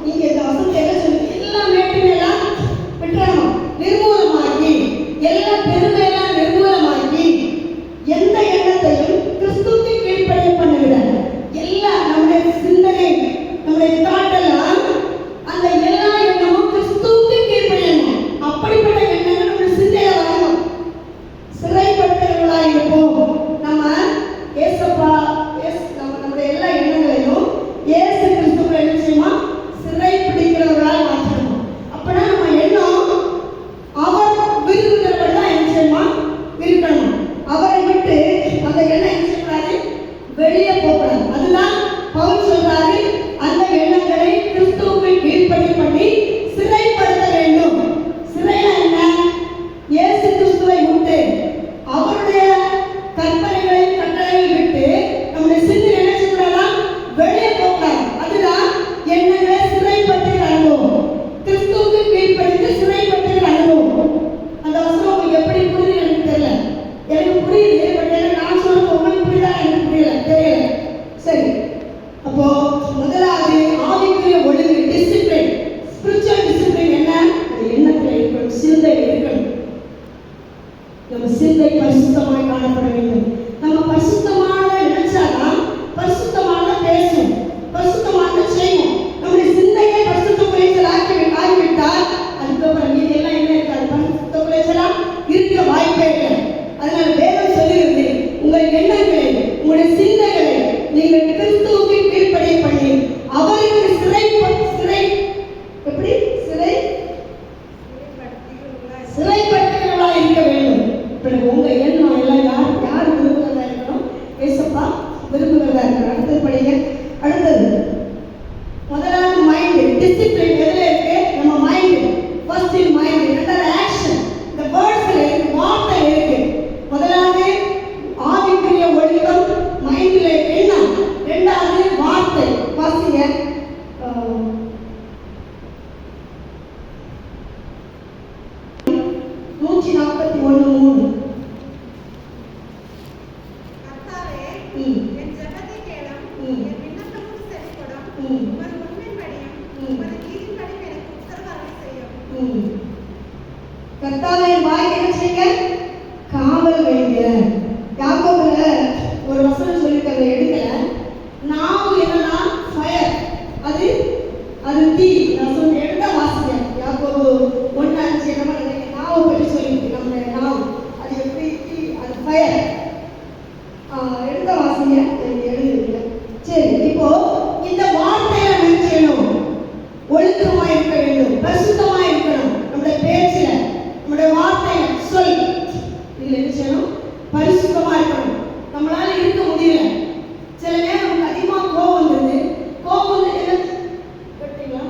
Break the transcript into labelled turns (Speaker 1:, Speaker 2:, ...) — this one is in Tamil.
Speaker 1: இங்க இந்த வசனத்தை என்ன சொல்லி எல்லா மேட்டுமையெல்லாம் விட்டுறணும், நிர்மூலமாக்கி எல்லா பெருமையெல்லாம் நிர்மூலமாக்கி எந்த எண்ணத்தையும் கிறிஸ்துவுக்கு கீழ்ப்படிய பண்ணுகிற எல்லா நம்முடைய சிந்தனை நம்முடைய தாட்டெல்லாம் அந்த எல்லா எண்ணமும் கிறிஸ்துவுக்கு கீழ்ப்படியணும். அப்படிப்பட்ட எண்ணங்கள் நம்முடைய சிந்தையில வரணும். சிறைப்பட்டவர்களாக இருப்போம். நம்ம ஏசப்பா நம்முடைய எல்லா எண்ணங்களையும் ஏசு கிறிஸ்துவுக்குள்ள என்ன செய்யுமா சிறை பிடிக்கிறவர்களாக மாற்றணும். அப்பனா நம்ம எண்ணம் அவர் விரும்புகிறபடி தான் என்ன செய்யுமா இருக்கணும். அவரை விட்டு அந்த எண்ணம் என்ன செய்யக்கூடாது, வெளியே போகக்கூடாது. அதுதான் பவுல் சொல்றாரு, அந்த எண்ணங்களை கிறிஸ்துவுக்கு கீழ்ப்படி பண்ணி சிறைப்படுத்த வேண்டும். சிறைனா என்ன? இயேசு கிறிஸ்துவை விட்டு அவருடைய கற்பனைகளை கட்டளைகளை விட்டு நம்முடைய சிந்தை என்ன செய்யக்கூடாது, வெளியே போகக்கூடாது. அதுதான் எண்ணங்களை சிறைப்படுத்துகிற அனுபவம், கிறிஸ்துவுக்கு கீழ்ப்படிந்து சிறைப்படுத்துகிற அனுபவம். அந்த வசனம் உங்களுக்கு எப்படி புரியுது எனக்கு தெரியல. எனக்கு புரியுது, பட் நான் சொல்றது உங்களுக்கு புரியுதா எனக்கு புரியல, தெரியல. சரி, அப்போ முதலாவது ஆவிக்குரிய ஒழுங்கு, டிசிப்ளின், ஸ்பிரிச்சுவல் டிசிப்ளின் என்ன? எண்ணத்தில் இருக்கணும், சிந்தையில் இருக்கணும். நம்ம சிந்தை பரிசுத்தமாய் காணப்பட வேண்டும். நம்ம பரிசுத்தமானதை நினைச்சாதான் பரிசுத்தமானதை பேசும், பரிசுத்தமானதை செய்வோம். நம்முடைய சிந்தையை பரிசுத்த குறைச்சல் ஆகிவிட்டால் அதுக்கப்புறம் மீது எல்லாம் என்ன இருக்காது, பரிசுத்த குறைச்சலாம் இருக்க வாய்ப்பே இல்லை. அதனால வேதம் சொல்லுகிறது, உங்கள் எண்ணங்களை உங்களுடைய சிந்தைகளை நீங்கள் கிறிஸ்துவுக்கு கீழ்ப்படிய பண்ணி அவருக்கு எப்படி சிறைப்படுத்துகிறவர்களாக இருக்க வேண்டும். இப்ப உங்க எண்ணம் எல்லாம் யார் விரும்புகிறதா இருக்கணும்? ஏசப்பா விரும்புகிறதா இருக்கணும். அடுத்தது படிங்க. அடுத்தது முதலாவது மைண்ட் டிசிப்ளின். எதுல இருக்கு? நம்ம மைண்ட். ஃபர்ஸ்ட் இன் மைண்ட், ரெண்டாவது ஆக்ஷன். இந்த வேர்ட்ஸ்ல இருக்கு, வார்த்தை இருக்கு. முதலாவது ஆவிக்குரிய ஒழுக்கம், மைண்ட்ல எண்ணம். ரெண்டாவது வார்த்தை. வாசிங்க. 141:3.
Speaker 2: கர்த்தாவே, என் ஜெபத்தை கேளும், என் விண்ணப்பமும் செவிகொடும். உமது உண்மைப்படியும் உமது நீதிப்படியும் எனக்கு உத்தரவாதம் செய்யும்.
Speaker 1: கர்த்தாவே, வாய் என்ன செய்யுங்க, காவல் வைங்க. யாக்கோபுல ஒரு வசனம் சொல்லிருக்காங்க, எடுக்கல. நாவு என்னன்னா ஃபயர், அது தீ. நான் சொல்ல எடுத்த வாசிங்க. யாக்கோபு 1:5 என்ன பண்ணுறீங்க, நாவை பற்றி சொல்லிட்டு நம்ம நாவு அது எப்படி தீ, அது ஃபயர். எடுத்த வாசிங்க, எழுதுங்க. சரி, இப்போ இந்த வார்த்தையில என்ன செய்யணும், ஒழுக்கமா இருக்க வேண்டும், பரிசுத்தமா இருக்கணும். நம்முடைய பேச்சுல, நம்முடைய வார்த்தையில, சொல் இதுல என்ன செய்யணும், பரிசுத்தமா இருக்கணும். நம்மளால இருக்க முடியல. சில நேரம் நமக்கு அதிகமா கோபம் வருது. கோபம் வந்து என்ன கேட்டீங்களா?